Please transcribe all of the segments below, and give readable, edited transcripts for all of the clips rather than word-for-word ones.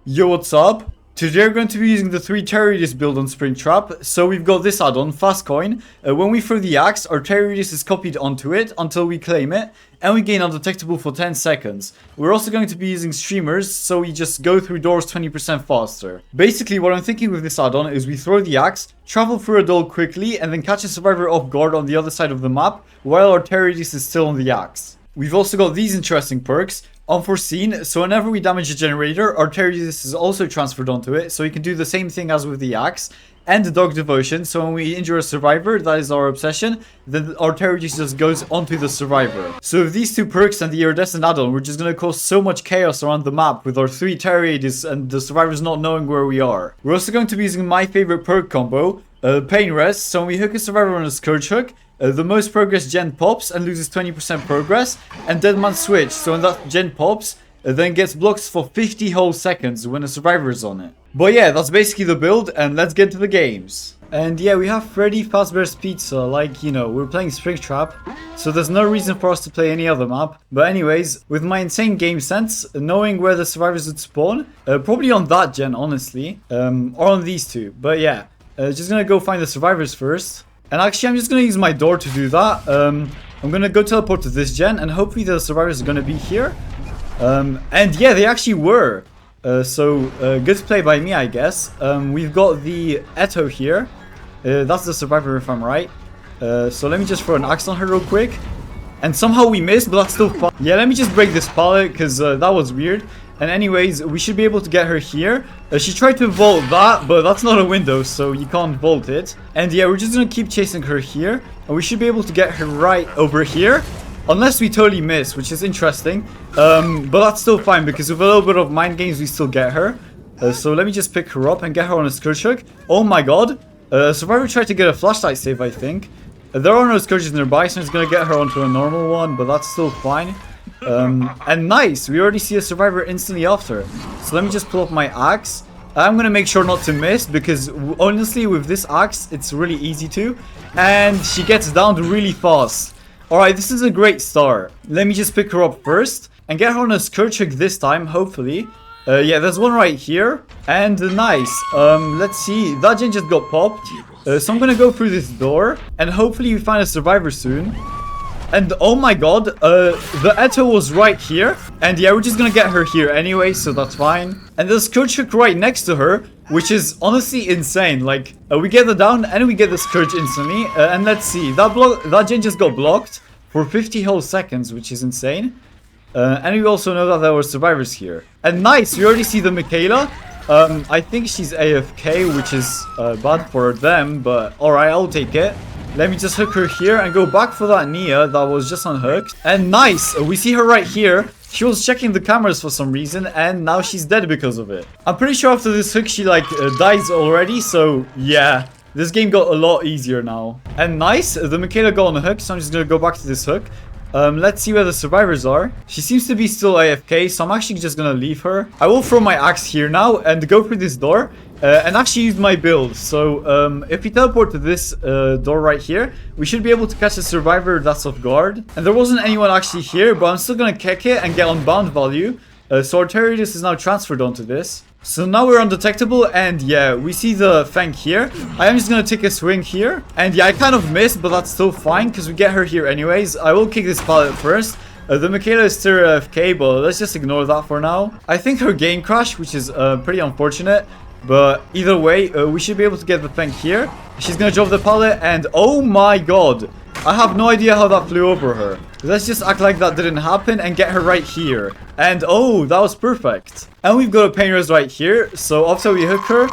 Yo, what's up? Today we're going to be using the 3 terror radius build on Springtrap. So we've got this add-on, Fast Coin. When we throw the axe, our terror radius is copied onto it until we claim it, and we gain undetectable for 10 seconds. We're also going to be using streamers, so we just go through doors 20% faster. Basically, what I'm thinking with this add-on is we throw the axe, travel through a door quickly, and then catch a survivor off guard on the other side of the map, while our terror radius is still on the axe. We've also got these interesting perks. Unforeseen, so whenever we damage a generator, our terror radius is also transferred onto it, so we can do the same thing as with the axe. And the dog devotion, so when we injure a survivor, that is our obsession, then our terror radius just goes onto the survivor. So with these 2 perks and the iridescent add-on, we're just gonna cause so much chaos around the map with our 3 terror radius and the survivors not knowing where we are. We're also going to be using my favorite perk combo, Pain Rest, so when we hook a survivor on a scourge hook, the most progress gen pops and loses 20% progress, and Dead Man Switch, so when that gen pops, then gets blocked for 50 whole seconds when a survivor is on it. But yeah, that's basically the build, and let's get to the games. And yeah, we have Freddy Fazbear's Pizza, like, you know, we're playing Springtrap, so there's no reason for us to play any other map. But anyways, with my insane game sense, knowing where the survivors would spawn, probably on that gen, honestly, or on these 2. But yeah, just gonna go find the survivors first. And actually, I'm just going to use my door to do that. I'm going to go teleport to this gen, and hopefully the survivors are going to be here. And yeah, they actually were. So, good play by me, I guess. We've got the Eto here. That's the survivor, if I'm right. So let me just throw an axe on her real quick. And somehow we missed, but that's still fun. Yeah, let me just break this pallet, because that was weird. And anyways, we should be able to get her here. She tried to vault that, but that's not a window, so you can't vault it. And yeah, we're just gonna keep chasing her here. And we should be able to get her right over here. Unless we totally miss, which is interesting. But that's still fine, because with a little bit of mind games, we still get her. So let me just pick her up and get her on a scourge hook. Oh my god. Survivor tried to get a flashlight save, I think. There are no scourges nearby, so it's gonna get her onto a normal one, but that's still fine. And nice, we already see a survivor instantly after. So let me just pull up my axe. I'm gonna make sure not to miss, because honestly with this axe it's really easy to. And she gets down really fast. Alright, this is a great start. Let me just pick her up first and get her on a scourge hook this time, hopefully. Yeah, there's one right here. And nice. Let's see, that gen just got popped. So I'm gonna go through this door and hopefully we find a survivor soon. And oh my god, the Eto was right here. And yeah, we're just gonna get her here anyway, so that's fine. And there's Scourge Hook right next to her, which is honestly insane. Like, we get the down and we get the Scourge instantly. And let's see, that gen just got blocked for 50 whole seconds, which is insane. And we also know that there were survivors here. And nice, we already see the Michaela. I think she's AFK, which is bad for them, but alright, I'll take it. Let me just hook her here and go back for that Nia that was just unhooked. And nice, we see her right here. She was checking the cameras for some reason and now she's dead because of it. I'm pretty sure after this hook she like dies already, so yeah. This game got a lot easier now. And nice, the Michaela got on a hook, so I'm just gonna go back to this hook. Let's see where the survivors are. She seems to be still AFK, so I'm actually just gonna leave her. I will throw my axe here now and go through this door. And actually use my build. So if we teleport to this door right here, we should be able to catch a survivor that's off guard. And there wasn't anyone actually here, but I'm still gonna kick it and get unbound value. So our terror radius is now transferred onto this. So now we're undetectable, and yeah, we see the Fang here. I am just gonna take a swing here. And yeah, I kind of missed, but that's still fine, because we get her here anyways. I will kick this pallet first. The Michaela is still AFK, but let's just ignore that for now. I think her game crashed, which is pretty unfortunate. But either way, we should be able to get the Fang here. She's gonna drop the pallet, and oh my god. I have no idea how that flew over her. Let's just act like that didn't happen and get her right here. And oh, that was perfect. And we've got a pain res right here. So after we hook her,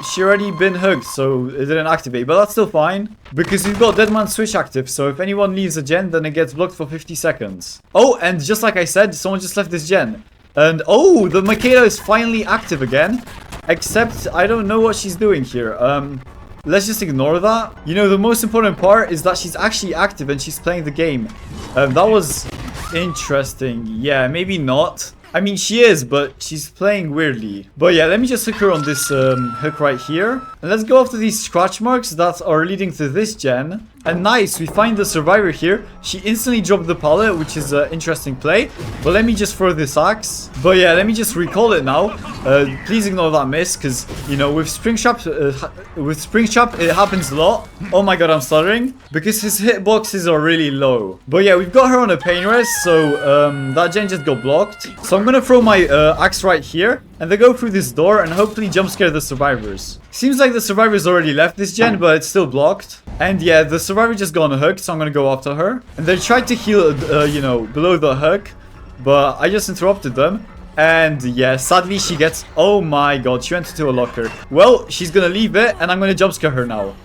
she already been hooked, so it didn't activate. But that's still fine, because we've got Dead Man Switch active. So if anyone leaves a gen, then it gets blocked for 50 seconds. Oh, and just like I said, someone just left this gen. And oh, the Michaela is finally active again. Except I don't know what she's doing here. Let's just ignore that. You know, the most important part is that she's actually active and she's playing the game. That was interesting. Yeah, maybe not. I mean, she is, but she's playing weirdly. But yeah, let me just hook her on this hook right here. And let's go after these scratch marks that are leading to this gen. And nice, we find the survivor here. She instantly dropped the pallet, which is an interesting play. But let me just throw this axe. But yeah, let me just recall it now. Please ignore that miss, because, you know, with Springtrap, it happens a lot. Oh my god, I'm stuttering. Because his hitboxes are really low. But yeah, we've got her on a pain rest, so that gen just got blocked. So I'm gonna throw my axe right here. And they go through this door and hopefully jump scare the survivors. Seems like the survivors already left this gen, but it's still blocked. And yeah, the survivor just got hooked, so I'm gonna go after her. And they tried to heal, you know, below the hook, but I just interrupted them. And yeah, sadly she gets... Oh my god, she went into a locker. Well, she's gonna leave it, and I'm gonna jump scare her now.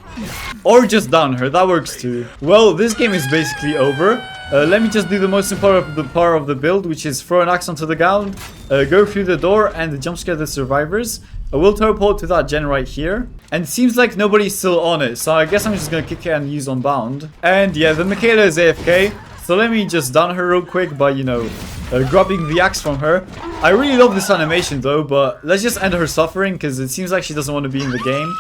Or just down her, that works too. Well, this game is basically over. Let me just do the most important part of the build, which is throw an axe onto the ground, go through the door, and jump scare the survivors. I will teleport to that gen right here. And it seems like nobody's still on it, so I guess I'm just gonna kick it and use Unbound. And yeah, the Michaela is AFK, so let me just down her real quick by, you know, grabbing the axe from her. I really love this animation though, but let's just end her suffering, because it seems like she doesn't want to be in the game.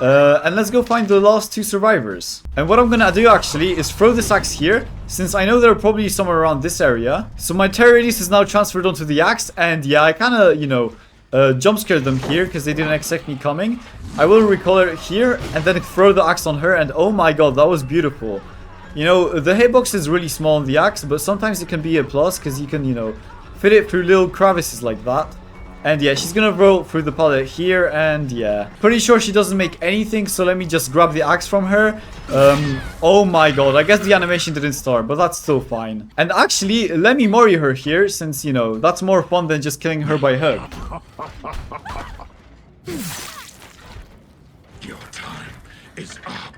And let's go find the last two survivors. And what I'm gonna do actually is throw this axe here, since I know they're probably somewhere around this area. So my terror radius is now transferred onto the axe, and yeah, I kind of, you know, jump scared them here because they didn't expect me coming. I will recall her here and then throw the axe on her, and oh my god, that was beautiful. You know, the hitbox is really small on the axe, but sometimes it can be a plus because you can, you know, fit it through little crevices like that. And yeah, she's gonna roll through the pallet here, and yeah, pretty sure she doesn't make anything, so let me just grab the axe from her. Oh my god, I guess the animation didn't start, but that's still fine. And actually, let me Mori her here, since, you know, that's more fun than just killing her by hook. Your time is up.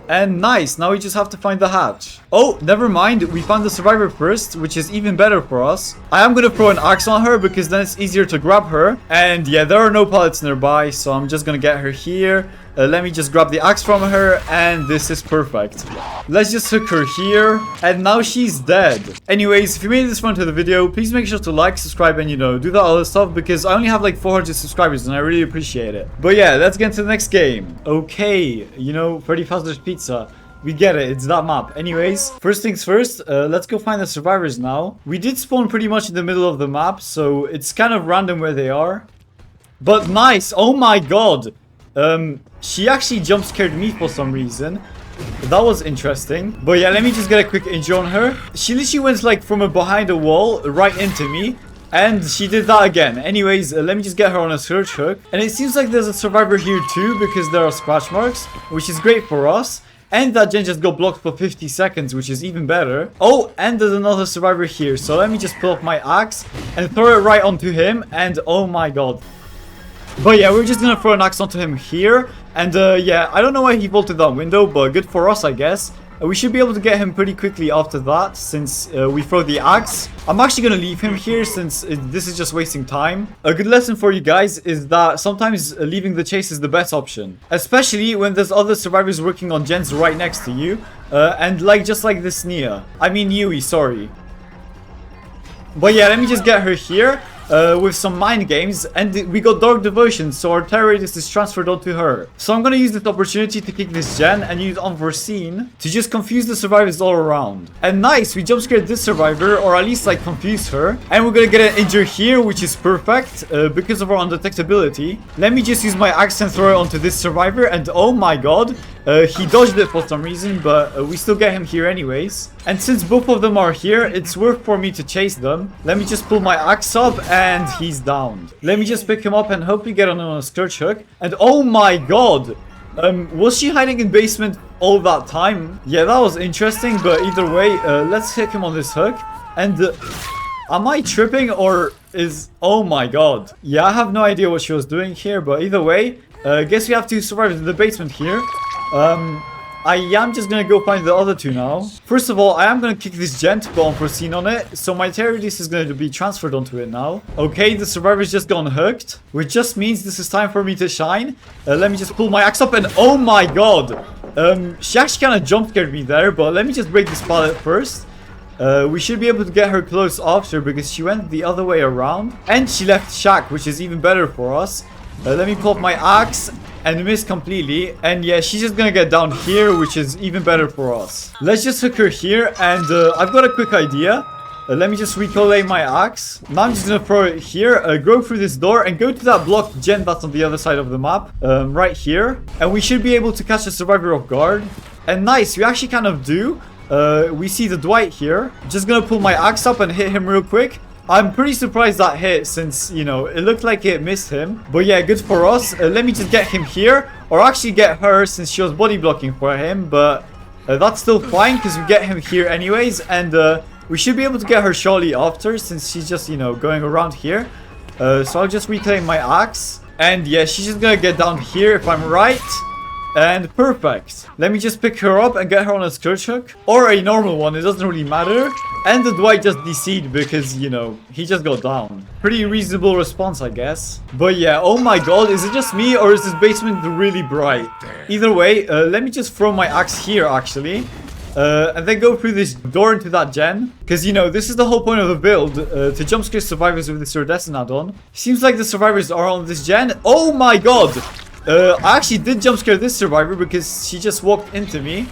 And nice, now we just have to find the hatch. Oh, never mind, we found the survivor first, which is even better for us. I am gonna throw an axe on her because then it's easier to grab her. And yeah, there are no pallets nearby, so I'm just gonna get her here. Let me just grab the axe from her, and this is perfect. Let's just hook her here, and now she's dead. Anyways, if you made it this far into the video, please make sure to like, subscribe, and, you know, do that other stuff, because I only have like 400 subscribers, and I really appreciate it. But yeah, let's get into the next game. Okay, you know, Freddy Fazbear's Pizza. We get it, it's that map. Anyways, first things first, let's go find the survivors now. We did spawn pretty much in the middle of the map, so it's kind of random where they are. But nice, oh my god. She actually jump scared me for some reason. That was interesting. But yeah, let me just get a quick intro on her. She literally went like from behind a wall right into me. And she did that again. Anyways, let me just get her on a search hook. And it seems like there's a survivor here too, because there are scratch marks, which is great for us. And that gen just got blocked for 50 seconds, which is even better. Oh, and there's another survivor here. So let me just pull up my axe and throw it right onto him. And oh my god. But yeah, we're just gonna throw an axe onto him here. And yeah, I don't know why he vaulted that window, but good for us, I guess. We should be able to get him pretty quickly after that, since we throw the axe. I'm actually gonna leave him here, since this is just wasting time. A good lesson for you guys is that sometimes leaving the chase is the best option. Especially when there's other survivors working on gens right next to you. And like, just like this Nia. I mean Yui, sorry. But yeah, let me just get her here. With some mind games, and we got Dark Devotion, so our terror radius is transferred onto her. So I'm gonna use this opportunity to kick this gen and use Unforeseen to just confuse the survivors all around. And nice, we jump scared this survivor, or at least like confuse her. And we're gonna get an injure here, which is perfect because of our undetectability. Let me just use my axe and throw it onto this survivor, and oh my god, he dodged it for some reason, but we still get him here anyways. And since both of them are here, it's worth for me to chase them. Let me just pull my axe up, and he's downed. Let me just pick him up and hopefully get on a scourge hook. And oh my god! Was she hiding in basement all that time? Yeah, that was interesting, but either way, let's hit him on this hook. And am I tripping, or is... Oh my god. Yeah, I have no idea what she was doing here, but either way, guess we have to survive in the basement here. I am just gonna go find the other two now. First of all, I am gonna kick this gen to go Unforeseen on it, so my terror radius is going to be transferred onto it now. Okay, the survivor's just gone hooked, which just means this is time for me to shine. Let me just pull my axe up, and oh my god! She actually kind of jump scared me there, but let me just break this pallet first. We should be able to get her close after because she went the other way around. And she left shack, which is even better for us. Let me pull up my axe and miss completely. And yeah, she's just gonna get down here, which is even better for us. Let's just hook her here. And I've got a quick idea. Let me just recollect my axe. Now I'm just gonna throw it here, go through this door and go to that blocked gen that's on the other side of the map, right here. And we should be able to catch the survivor off guard. And nice, we actually kind of do. We see the Dwight here. Just gonna pull my axe up and hit him real quick. I'm pretty surprised that hit since, you know, it looked like it missed him. But yeah, good for us. Let me just get him here. Or actually get her since she was body blocking for him. But that's still fine because we get him here anyways. And we should be able to get her shortly after since she's just, you know, going around here. So I'll just reclaim my axe. And yeah, she's just gonna get down here if I'm right. And perfect. Let me just pick her up and get her on a scourge hook. Or a normal one, it doesn't really matter. And the Dwight just DC'd because, you know, he just got down. Pretty reasonable response, I guess. But yeah, oh my god, is it just me or is this basement really bright? Either way, let me just throw my axe here, actually. And then go through this door into that gen. Because, you know, this is the whole point of the build. To jump scare survivors with this iridescent add-on. Seems like the survivors are on this gen. Oh my god! I actually did jump scare this survivor because she just walked into me.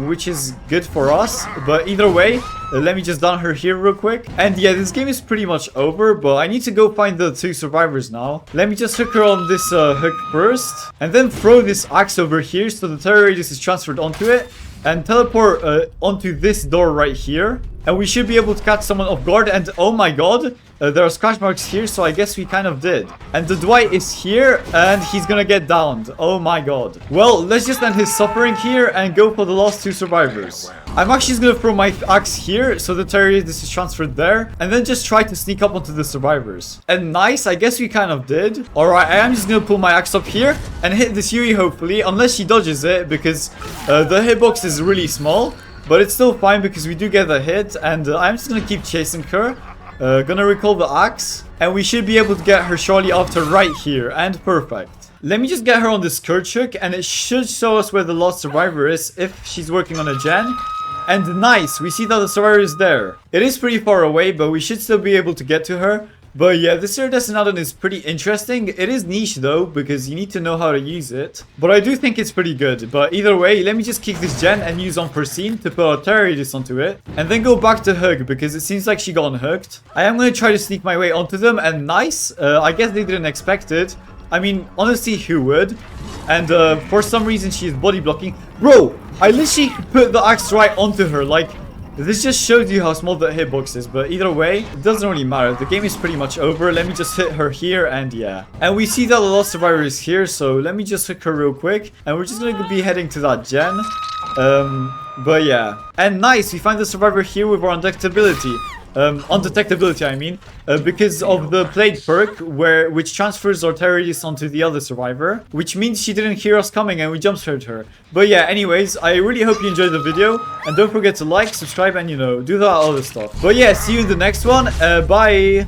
Which is good for us. But either way, let me just down her here real quick. And yeah, this game is pretty much over. But I need to go find the 2 survivors now. Let me just hook her on this hook first. And then throw this axe over here so the terror radius is transferred onto it. And teleport onto this door right here. And we should be able to catch someone off guard. And oh my god, there are scratch marks here. So I guess we kind of did. And the Dwight is here. And he's gonna get downed. Oh my god. Well, let's just end his suffering here. And go for the last 2 survivors. I'm actually just gonna throw my axe here. So the terror radius is transferred there. And then just try to sneak up onto the survivors. And nice, I guess we kind of did. Alright, I am just gonna pull my axe up here. And hit this Yui hopefully. Unless she dodges it. Because the hitbox is really small. But it's still fine because we do get the hit. And I'm just gonna keep chasing her. Gonna recall the axe. And we should be able to get her shortly after right here. And perfect. Let me just get her on this scourge hook. And it should show us where the lost survivor is. If she's working on a gen. And nice. We see that the survivor is there. It is pretty far away. But we should still be able to get to her. But yeah, this iridescent add-on is pretty interesting. It is niche though, because you need to know how to use it. But I do think it's pretty good. But either way, let me just kick this gen and use unforeseen to put a terror radius onto it. And then go back to hug, because it seems like she got unhooked. I am going to try to sneak my way onto them, and nice. I guess they didn't expect it. I mean, honestly, who would? And for some reason, she is body blocking. Bro, I literally put the axe right onto her, like... This just shows you how small the hitbox is, but either way, it doesn't really matter. The game is pretty much over. Let me just hit her here, and yeah. And we see that the lost survivor is here, so let me just hook her real quick. And we're just going to be heading to that gen. But yeah. And nice, we find the survivor here with our undetectability. Undetectability, I mean, because of the plague perk, which transfers our terror radius onto the other survivor, which means she didn't hear us coming and we jump scared her. But yeah, anyways, I really hope you enjoyed the video, and don't forget to like, subscribe, and you know, do that other stuff. But yeah, see you in the next one. Bye.